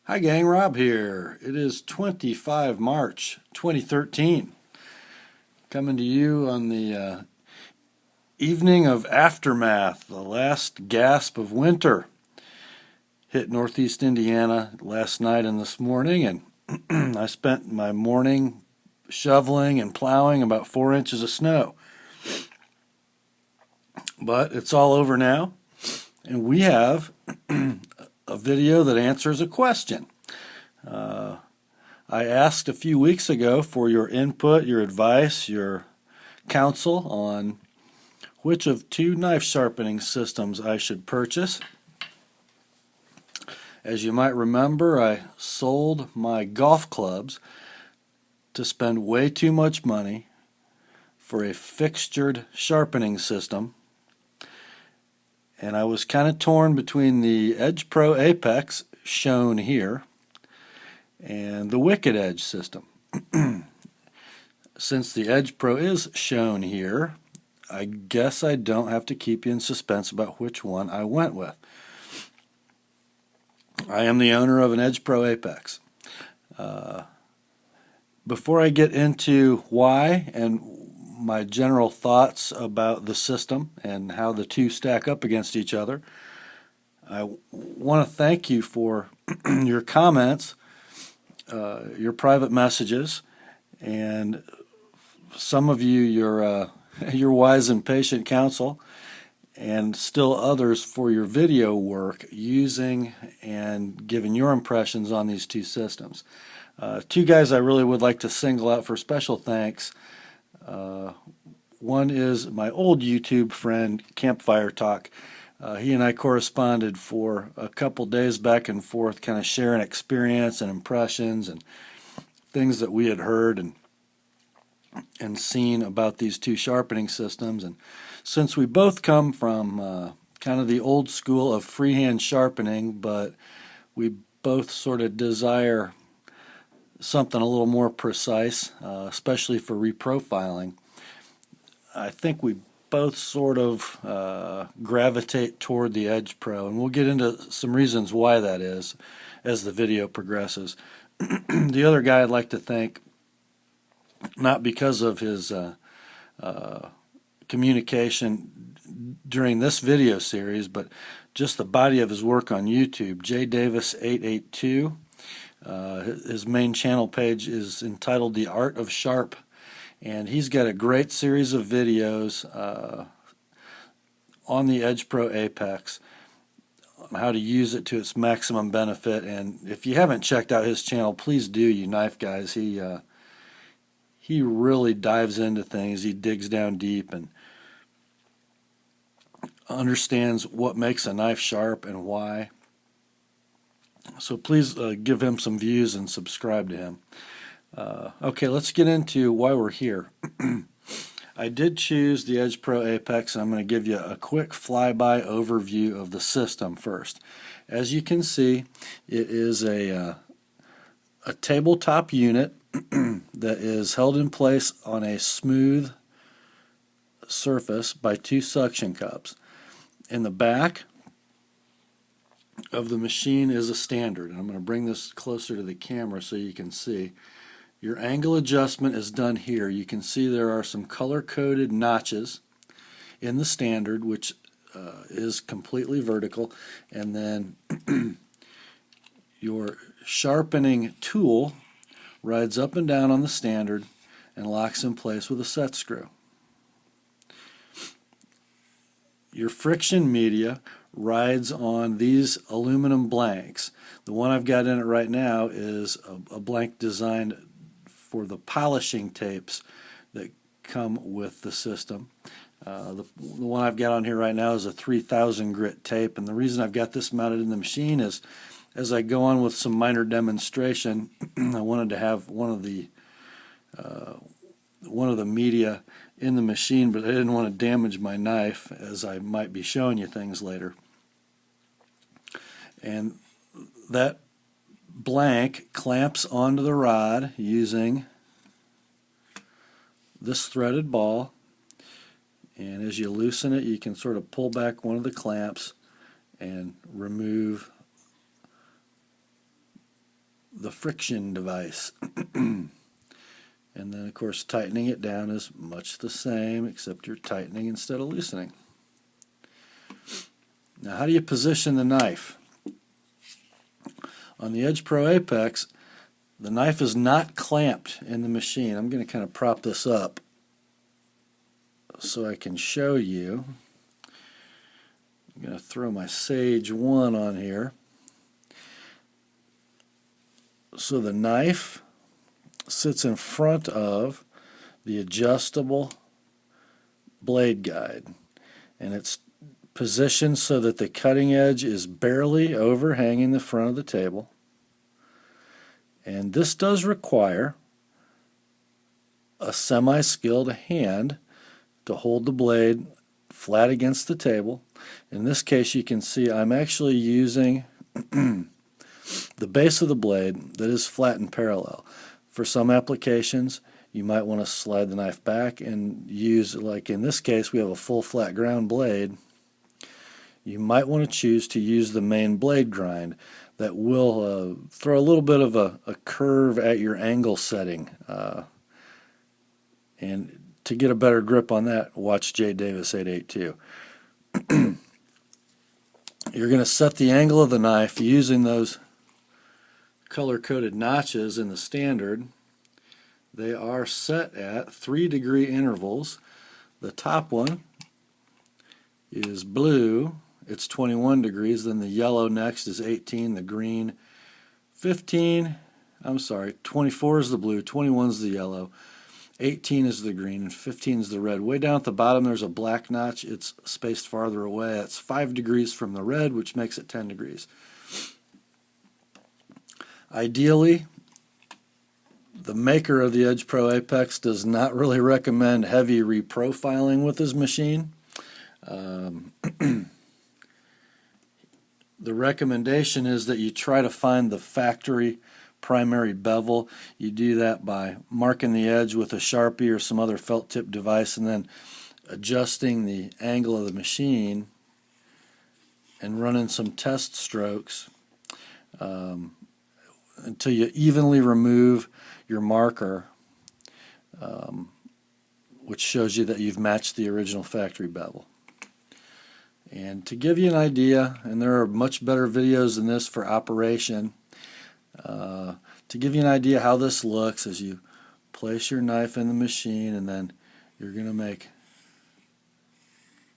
Hi gang, Rob here. It is 25 March 2013. Coming to you on the evening of aftermath, the last gasp of winter. Hit northeast Indiana last night and this morning, and I spent my morning shoveling and plowing about 4 inches of snow. But it's all over now, and we have a video that answers a question. I asked a few weeks ago for your input, your advice, your counsel on which of two knife sharpening systems I should purchase. As you might remember, I sold my golf clubs to spend way too much money for a fixtured sharpening system, and I was kind of torn between the Edgepro Apex, shown here, and the Wicked Edge system. Since the Edgepro is shown here, I guess I don't have to keep you in suspense about which one I went with. I am the owner of an Edgepro Apex. Before I get into why and my general thoughts about the system and how the two stack up against each other, I want to thank you for your comments, your private messages, and some of you your wise and patient counsel, and still others for your video work using and giving your impressions on these two systems. Two guys I really would like to single out for special thanks. One is my old YouTube friend, Campfiretalk. He and I corresponded for a couple days back and forth, kind of sharing experience and impressions and things that we had heard and seen about these two sharpening systems. And since we both come from kind of the old school of freehand sharpening, but we both sort of desire something a little more precise, especially for reprofiling, I think we both sort of gravitate toward the Edgepro, and we'll get into some reasons why that is as the video progresses. The other guy I'd like to thank, not because of his communication during this video series, but just the body of his work on YouTube, jdavis882. His main channel page is entitled The Art of Sharp, and he's got a great series of videos on the Edgepro Apex, how to use it to its maximum benefit. And if you haven't checked out his channel, please do, you knife guys. He really dives into things. He digs down deep and understands what makes a knife sharp and why. So please give him some views and subscribe to him. Okay, let's get into why we're here. I did choose the Edgepro Apex, and I'm going to give you a quick flyby overview of the system first. As you can see, it is a tabletop unit that is held in place on a smooth surface by two suction cups. In the back of the machine is a standard, and I'm going to bring this closer to the camera so you can see. Your angle adjustment is done here. You can see there are some color-coded notches in the standard, which is completely vertical, and then your sharpening tool rides up and down on the standard and locks in place with a set screw. Your friction media rides on these aluminum blanks. The one I've got in it right now is a blank designed for the polishing tapes that come with the system. The one I've got on here right now is a 3000 grit tape, and the reason I've got this mounted in the machine is as I go on with some minor demonstration, I wanted to have one of the media in the machine, but I didn't want to damage my knife as I might be showing you things later. And that blank clamps onto the rod using this threaded ball, and as you loosen it, you can sort of pull back one of the clamps and remove the friction device. And then, of course, tightening it down is much the same, except you're tightening instead of loosening. Now, how do you position the knife? On the Edgepro Apex, the knife is not clamped in the machine. I'm going to kind of prop this up so I can show you. I'm going to throw my Sage 1 on here. So the knife sits in front of the adjustable blade guide, and it's positioned so that the cutting edge is barely overhanging the front of the table. And this does require a semi-skilled hand to hold the blade flat against the table. In this case, you can see I'm actually using the base of the blade that is flat and parallel. For some applications, you might want to slide the knife back and use, like in this case, we have a full flat ground blade. You might want to choose to use the main blade grind. That will throw a little bit of a curve at your angle setting. And to get a better grip on that, watch J. Davis 882. You're going to set the angle of the knife using those color-coded notches in the standard. They are set at 3-degree intervals. The top one is blue. It's 21 degrees. Then the yellow next is 18. The green 15. I'm sorry, 24 is the blue, 21 is the yellow, 18 is the green, and 15 is the red. Way down at the bottom there's a black notch. It's spaced farther away. That's 5 degrees from the red, which makes it 10 degrees. Ideally, the maker of the Edgepro Apex does not really recommend heavy reprofiling with his machine. The recommendation is that you try to find the factory primary bevel. You do that by marking the edge with a Sharpie or some other felt tip device and then adjusting the angle of the machine and running some test strokes until you evenly remove your marker, which shows you that you've matched the original factory bevel. And to give you an idea, and there are much better videos than this for operation, to give you an idea how this looks as you place your knife in the machine, and then you're going to make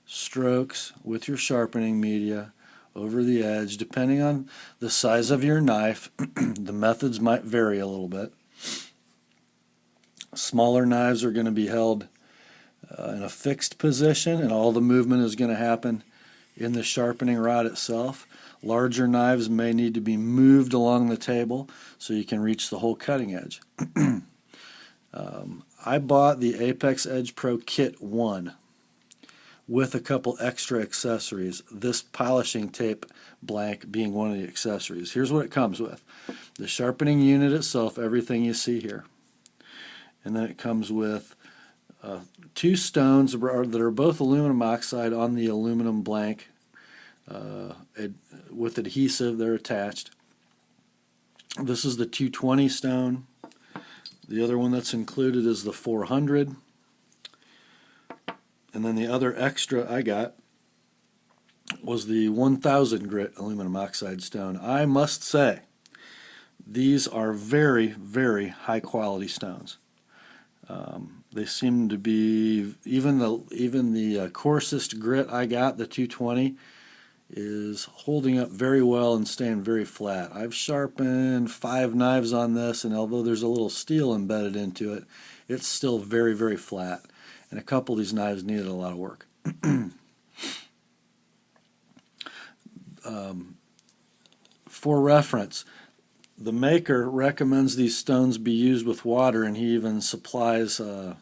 strokes with your sharpening media over the edge. Depending on the size of your knife, the methods might vary a little bit. Smaller knives are going to be held in a fixed position, and all the movement is going to happen in the sharpening rod itself. Larger knives may need to be moved along the table so you can reach the whole cutting edge. I bought the Apex Edgepro Kit 1 with a couple extra accessories, this polishing tape blank being one of the accessories. Here's what it comes with. The sharpening unit itself, everything you see here. And then it comes with 2 stones that are both aluminum oxide on the aluminum blank with adhesive. They're attached. This is the 220 stone. The other one that's included is the 400. And then the other extra I got was the 1000 grit aluminum oxide stone. I must say, these are very, very high quality stones. They seem to be, even the coarsest grit I got, the 220, is holding up very well and staying very flat. I've sharpened 5 knives on this, and although there's a little steel embedded into it, it's still very, very flat. And a couple of these knives needed a lot of work. For reference, the maker recommends these stones be used with water, and he even supplies a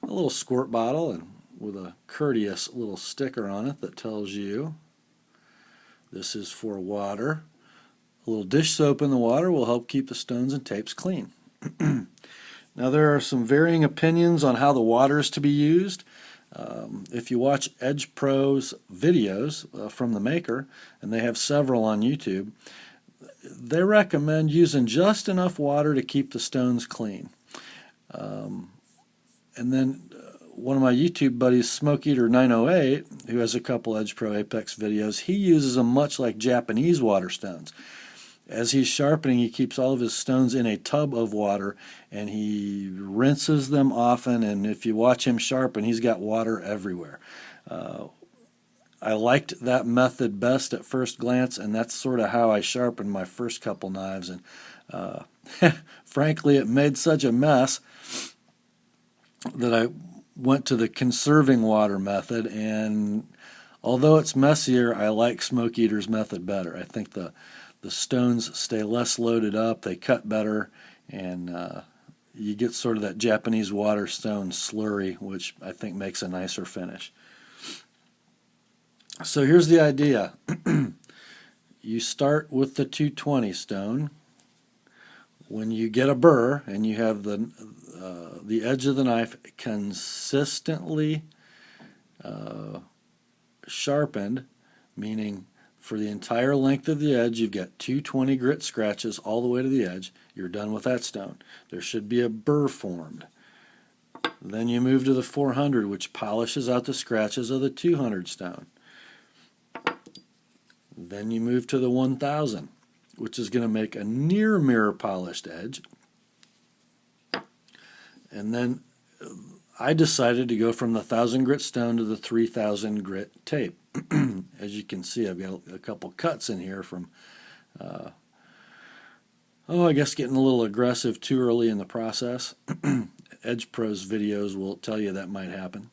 little squirt bottle and with a courteous little sticker on it that tells you this is for water. A little dish soap in the water will help keep the stones and tapes clean. Now there are some varying opinions on how the water is to be used. If you watch Edgepro's videos from the maker, and they have several on YouTube, they recommend using just enough water to keep the stones clean. And then one of my YouTube buddies, Smoke Eater 908, who has a couple Edgepro Apex videos, he uses them much like Japanese water stones. As he's sharpening, he keeps all of his stones in a tub of water, and he rinses them often, and if you watch him sharpen, he's got water everywhere. I liked that method best at first glance, and that's sort of how I sharpened my first couple knives, and frankly, it made such a mess that I went to the conserving water method, and although it's messier, I like Smoke Eater's method better. I think the stones stay less loaded up, they cut better, and you get sort of that Japanese water stone slurry, which I think makes a nicer finish. So here's the idea. You start with the 220 stone. When you get a burr and you have the edge of the knife consistently sharpened, meaning for the entire length of the edge, you've got 220 grit scratches all the way to the edge. You're done with that stone. There should be a burr formed. Then you move to the 400, which polishes out the scratches of the 200 stone. Then you move to the 1000, which is going to make a near mirror polished edge. And then I decided to go from the 1000 grit stone to the 3000 grit tape. As you can see, I've got a couple cuts in here from, I guess getting a little aggressive too early in the process. Edgepro's videos will tell you that might happen.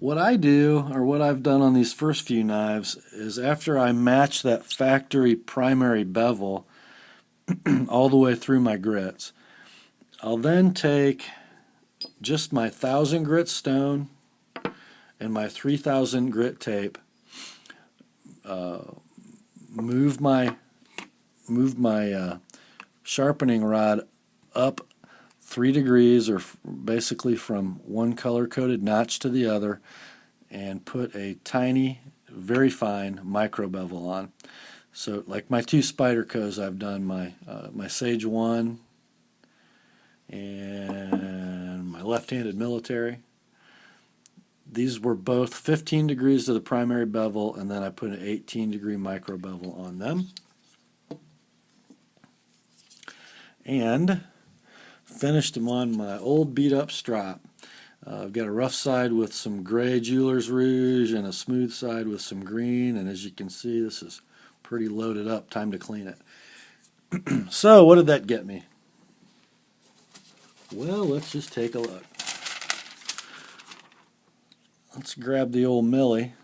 What I do, or what I've done on these first few knives, is after I match that factory primary bevel all the way through my grits, I'll then take just my 1000 grit stone and my 3000 grit tape, move my sharpening rod up 3 degrees, or basically from one color coded notch to the other, and put a tiny, very fine micro bevel on. So like my two Spydercos, I've done my Sage 1 and my left-handed military. These were both 15 degrees to the primary bevel, and then I put an 18-degree micro bevel on them. And finished them on my old beat-up strop. I've got a rough side with some gray jeweler's rouge and a smooth side with some green, and as you can see, this is pretty loaded up. Time to clean it. So what did that get me? Well, let's just take a look. Let's grab the old Millie.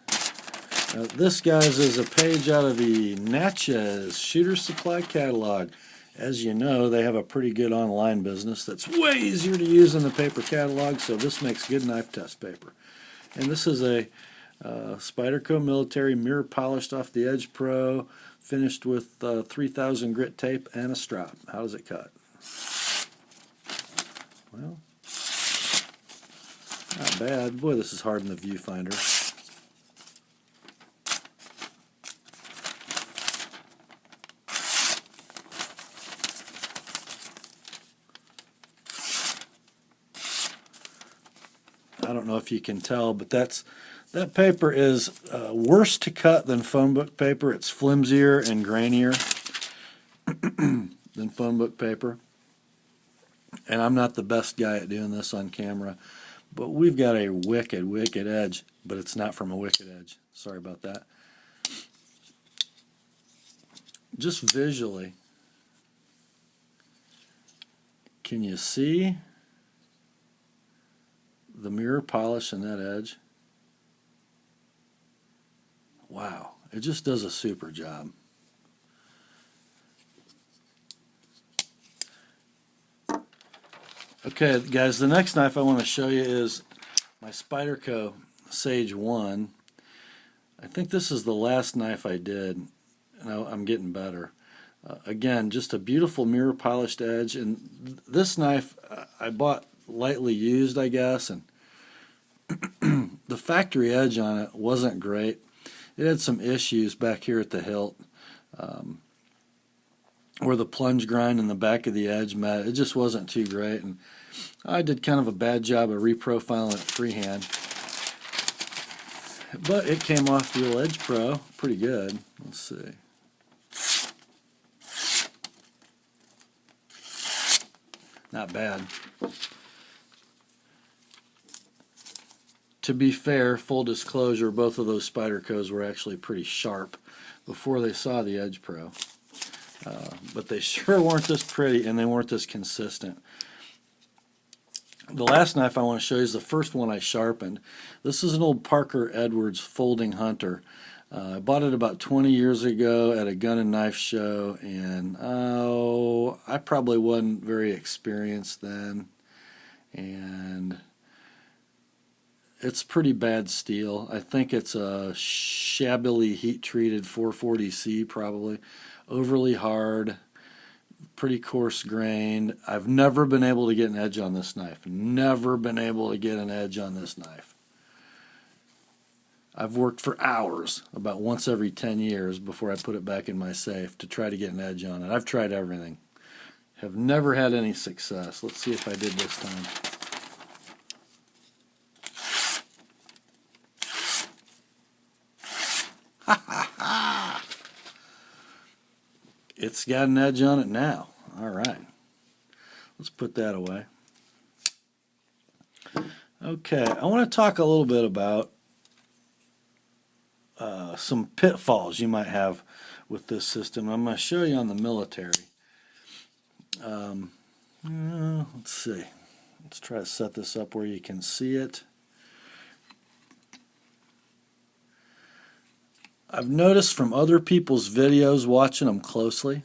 This, guys, is a page out of the Natchez Shooter's Supply catalog. As you know, they have a pretty good online business that's way easier to use than the paper catalog, so this makes good knife test paper. And this is a Spyderco Military mirror polished off the Edgepro, finished with 3000 grit tape and a strop. How does it cut? Well, not bad. Boy, this is hard in the viewfinder. I don't know if you can tell, but that paper is worse to cut than phone book paper. It's flimsier and grainier than phone book paper. And I'm not the best guy at doing this on camera, but we've got a wicked, wicked edge, but it's not from a wicked edge. Sorry about that. Just visually, can you see the mirror polish in that edge? Wow, it just does a super job. Okay, guys, the next knife I want to show you is my Spyderco Sage 1. I think this is the last knife I did, and I'm getting better. Again, just a beautiful mirror polished edge, and this knife I bought lightly used, I guess, and the factory edge on it wasn't great. it had some issues back here at the hilt, where the plunge grind in the back of the edge met. It just wasn't too great, and I did kind of a bad job of reprofiling it freehand. But it came off the old Edgepro pretty good. Let's see. Not bad. To be fair, full disclosure, both of those Spydercos were actually pretty sharp before they saw the Edgepro. But they sure weren't this pretty, and they weren't this consistent. The last knife I want to show you is the first one I sharpened. This is an old Parker Edwards folding hunter. I bought it about 20 years ago at a gun and knife show, and I probably wasn't very experienced then, and it's pretty bad steel. I think it's a shabbily heat-treated 440C probably, overly hard, pretty coarse grained. I've never been able to get an edge on this knife. Never been able to get an edge on this knife. I've worked for hours, about once every 10 years, before I put it back in my safe to try to get an edge on it. I've tried everything. Have never had any success. Let's see if I did this time. Ha ha ha! It's got an edge on it now. All right. Let's put that away. Okay, I want to talk a little bit about some pitfalls you might have with this system. I'm going to show you on the military. Let's see. Let's try to set this up where you can see it. I've noticed from other people's videos, watching them closely,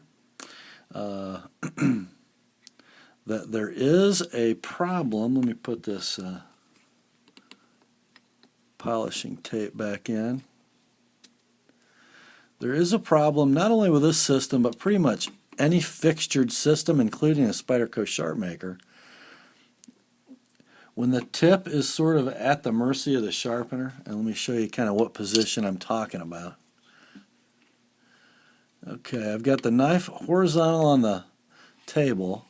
that there is a problem. Let me put this polishing tape back in. There is a problem not only with this system, but pretty much any fixtured system, including a Spyderco Sharpmaker. When the tip is sort of at the mercy of the sharpener, and let me show you kind of what position I'm talking about. Okay, I've got the knife horizontal on the table.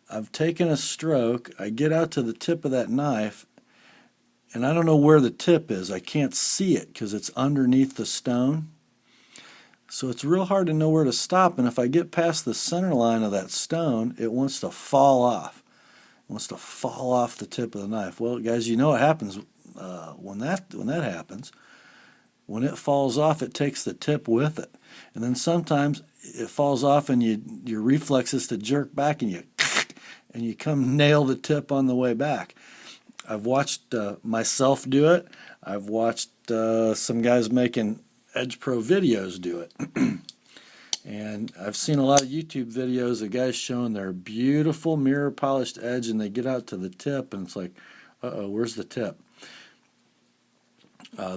I've taken a stroke. I get out to the tip of that knife, and I don't know where the tip is. I can't see it because it's underneath the stone. So it's real hard to know where to stop, and if I get past the center line of that stone, it wants to fall off. It wants to fall off the tip of the knife. Well, guys, you know what happens when that happens. When it falls off, it takes the tip with it. And then sometimes it falls off and your reflex is to jerk back and you come nail the tip on the way back. I've watched myself do it. I've watched some guys making Edgepro videos do it. And I've seen a lot of YouTube videos of guys showing their beautiful mirror polished edge, and they get out to the tip and it's like, uh-oh, where's the tip?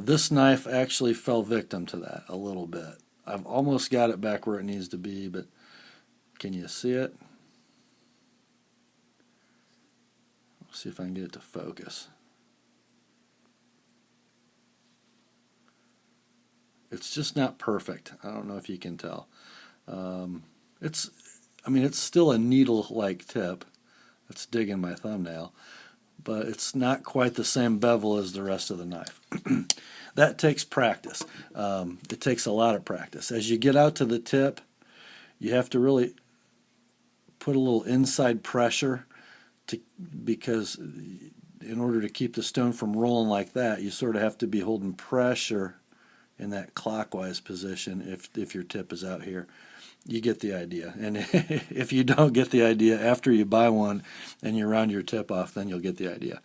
This knife actually fell victim to that a little bit. I've almost got it back where it needs to be, but can you see it? Let's see if I can get it to focus. It's just not perfect. I don't know if you can tell. It's still a needle-like tip. That's digging my thumbnail. But it's not quite the same bevel as the rest of the knife. That takes practice. It takes a lot of practice. As you get out to the tip, you have to really put a little inside pressure because in order to keep the stone from rolling like that, you sort of have to be holding pressure in that clockwise position if your tip is out here. You get the idea. And if you don't get the idea after you buy one and you round your tip off, then you'll get the idea.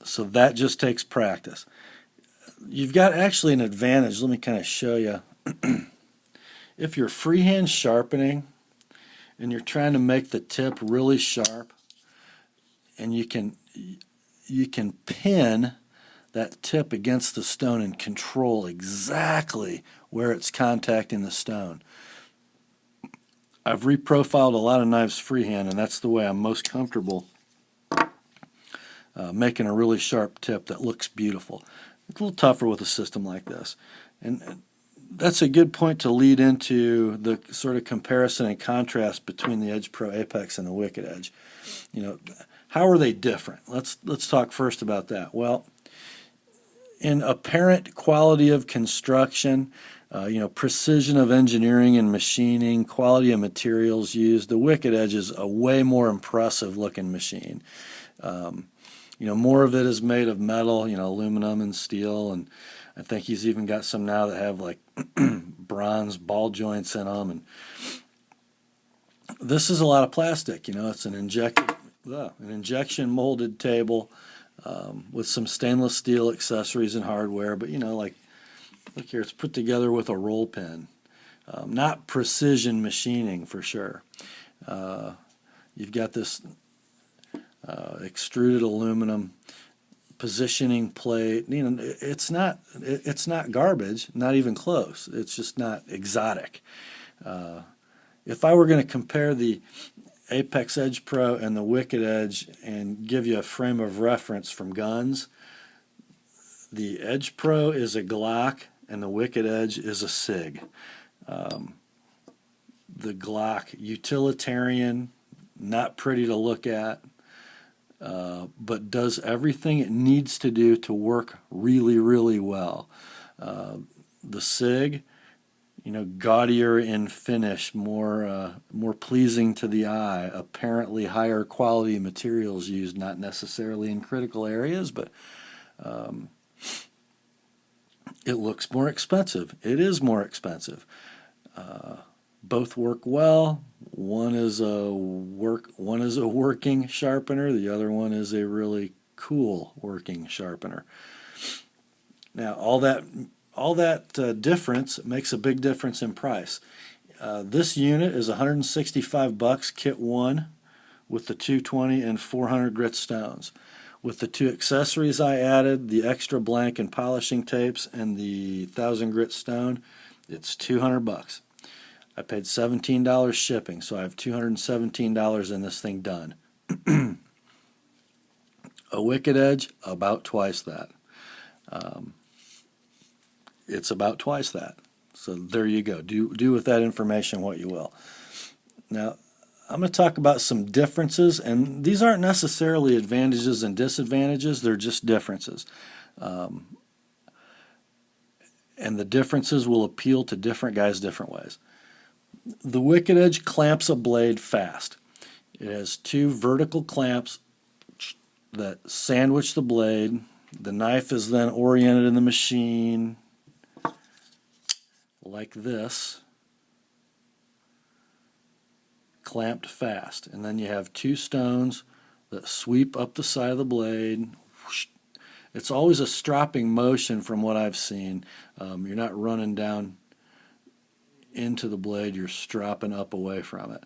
So that just takes practice. You've got actually an advantage. Let me kind of show you. If you're freehand sharpening and you're trying to make the tip really sharp, and you can pin that tip against the stone and control exactly where it's contacting the stone. I've reprofiled a lot of knives freehand, and that's the way I'm most comfortable making a really sharp tip that looks beautiful. It's a little tougher with a system like this. And that's a good point to lead into the sort of comparison and contrast between the Edgepro Apex and the Wicked Edge. You know, how are they different? Let's talk first about that. Well, in apparent quality of construction, precision of engineering and machining, quality of materials used, the Wicked Edge is a way more impressive looking machine. More of it is made of metal, aluminum and steel, and I think he's even got some now that have like bronze ball joints in them. And this is a lot of plastic. It's an injection molded table with some stainless steel accessories and hardware. But look here, it's put together with a roll pin, not precision machining for sure. You've got this extruded aluminum positioning plate. It's not garbage, not even close. It's just not exotic. If I were going to compare the Apex Edge Pro and the Wicked Edge and give you a frame of reference from guns, the Edge Pro is a Glock and the Wicked Edge is a SIG. The Glock, utilitarian, not pretty to look at, but does everything it needs to do to work really, really well. The SIG, gaudier in finish, more pleasing to the eye, apparently higher quality materials used, not necessarily in critical areas, but it looks more expensive. It is more expensive. Both work well. One is a working sharpener. The other one is a really cool working sharpener. Now, all that difference makes a big difference in price. This unit is $165, kit 1, with the 220 and 400 grit stones. With the 2 accessories I added, the extra blank and polishing tapes and the 1000 grit stone, it's $200. I paid $17 shipping, so I have $217 in this thing done. A Wicked Edge, about twice that. It's about twice that. So there you go. Do with that information what you will. Now, I'm going to talk about some differences, and these aren't necessarily advantages and disadvantages. They're just differences. And the differences will appeal to different guys different ways. The Wicked Edge clamps a blade fast. It has 2 vertical clamps that sandwich the blade. The knife is then oriented in the machine like this, clamped fast. And then you have 2 stones that sweep up the side of the blade. It's always a stropping motion from what I've seen. You're not running down into the blade, you're stropping up away from it.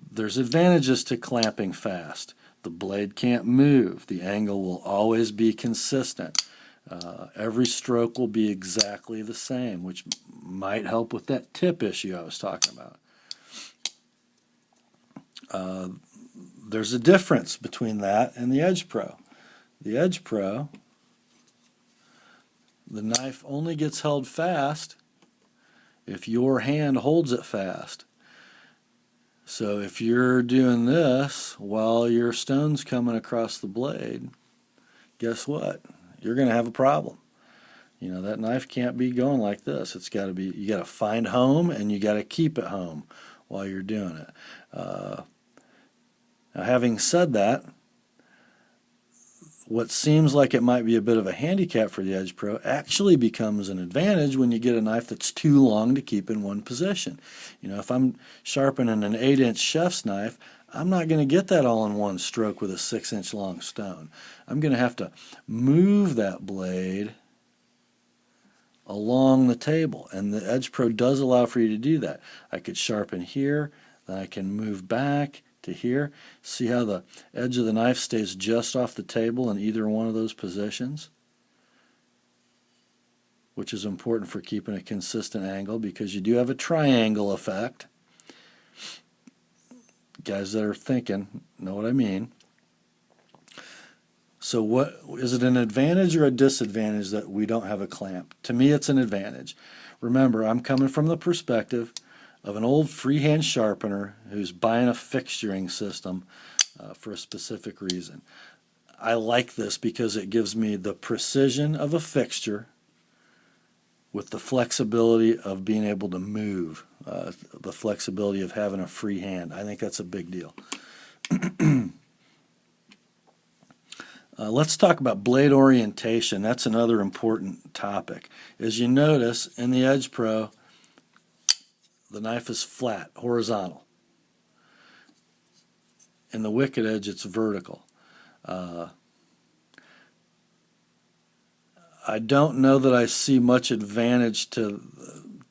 There's advantages to clamping fast. The blade can't move. The angle will always be consistent. Every stroke will be exactly the same, which might help with that tip issue I was talking about. There's a difference between that and the Edge Pro. The Edge Pro, the knife only gets held fast if your hand holds it fast. So if you're doing this while your stone's coming across the blade, guess what? You're going to have a problem. That knife can't be going like this. It's got to be, you got to find home and you got to keep it home while you're doing it. Now, having said that, what seems like it might be a bit of a handicap for the Edge Pro actually becomes an advantage when you get a knife that's too long to keep in one position. If I'm sharpening an 8-inch chef's knife, I'm not going to get that all in one stroke with a 6-inch long stone. I'm going to have to move that blade along the table, and the Edge Pro does allow for you to do that. I could sharpen here, then I can move back to here. See how the edge of the knife stays just off the table in either one of those positions, which is important for keeping a consistent angle because you do have a triangle effect. Guys that are thinking know what I mean. So what is it, an advantage or a disadvantage that we don't have a clamp? To me, it's an advantage. Remember, I'm coming from the perspective of an old freehand sharpener who's buying a fixturing system for a specific reason. I like this because it gives me the precision of a fixture with the flexibility of being able to move, the flexibility of having a free hand. I think that's a big deal. Let's talk about blade orientation. That's another important topic. As you notice, in the Edgepro, the knife is flat, horizontal. In the Wicked Edge, it's vertical. I don't know that I see much advantage to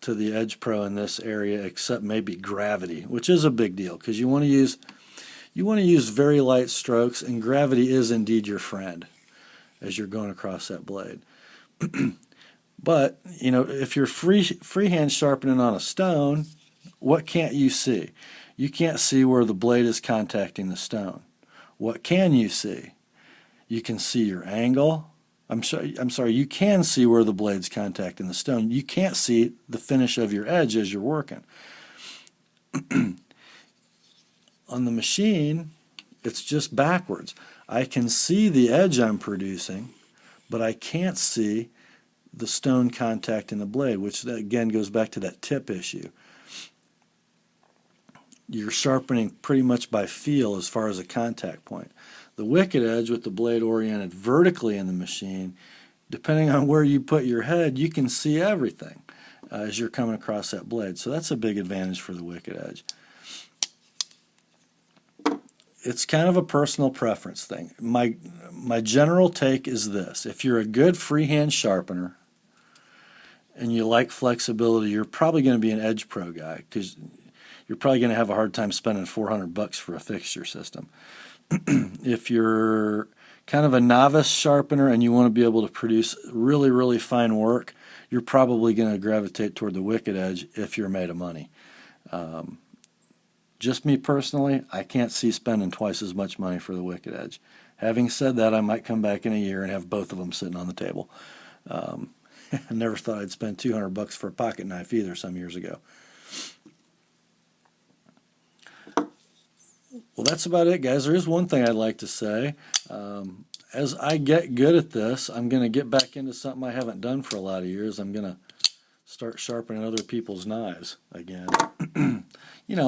the Edgepro in this area, except maybe gravity, which is a big deal because you want to use very light strokes, and gravity is indeed your friend as you're going across that blade. But if you're freehand sharpening on a stone, what can't you see? You can't see where the blade is contacting the stone. What can you see? You can see your angle. I'm sorry, you can see where the blade's contacting the stone. You can't see the finish of your edge as you're working. On the machine, it's just backwards. I can see the edge I'm producing, but I can't see the stone contacting the blade, which again goes back to that tip issue. You're sharpening pretty much by feel as far as a contact point. The Wicked Edge, with the blade oriented vertically in the machine, depending on where you put your head, you can see everything as you're coming across that blade. So that's a big advantage for the Wicked Edge. It's kind of a personal preference thing. My general take is this: if you're a good freehand sharpener and you like flexibility, you're probably going to be an Edgepro guy, because you're probably going to have a hard time spending $400 for a fixture system. If you're kind of a novice sharpener and you want to be able to produce really, really fine work, you're probably going to gravitate toward the Wicked Edge if you're made of money. Just me personally, I can't see spending twice as much money for the Wicked Edge. Having said that, I might come back in a year and have both of them sitting on the table. I never thought I'd spend $200 for a pocket knife either some years ago. Well, that's about it, guys. There is one thing I'd like to say. As I get good at this, I'm going to get back into something I haven't done for a lot of years. I'm going to start sharpening other people's knives again.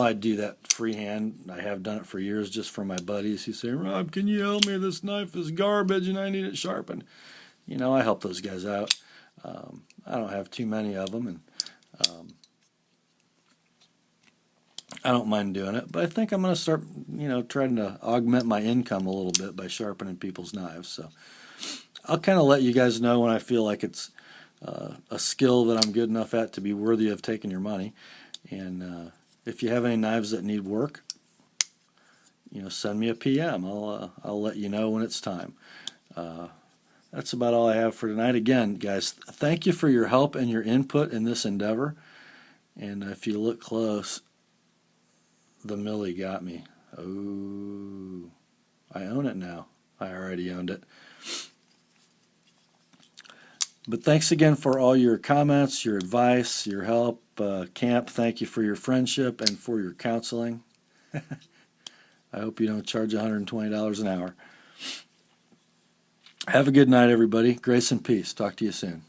I do that freehand. I have done it for years just for my buddies who say, "Rob, can you help me? This knife is garbage and I need it sharpened." I help those guys out. I don't have too many of them, and I don't mind doing it, but I think I'm going to start, trying to augment my income a little bit by sharpening people's knives. So I'll kind of let you guys know when I feel like it's a skill that I'm good enough at to be worthy of taking your money. And if you have any knives that need work, send me a PM. I'll let you know when it's time. That's about all I have for tonight. Again, guys, thank you for your help and your input in this endeavor. And if you look close, the Millie got me. Oh, I own it now. I already owned it. But thanks again for all your comments, your advice, your help. Camp, thank you for your friendship and for your counseling. I hope you don't charge $120 an hour. Have a good night, everybody. Grace and peace. Talk to you soon.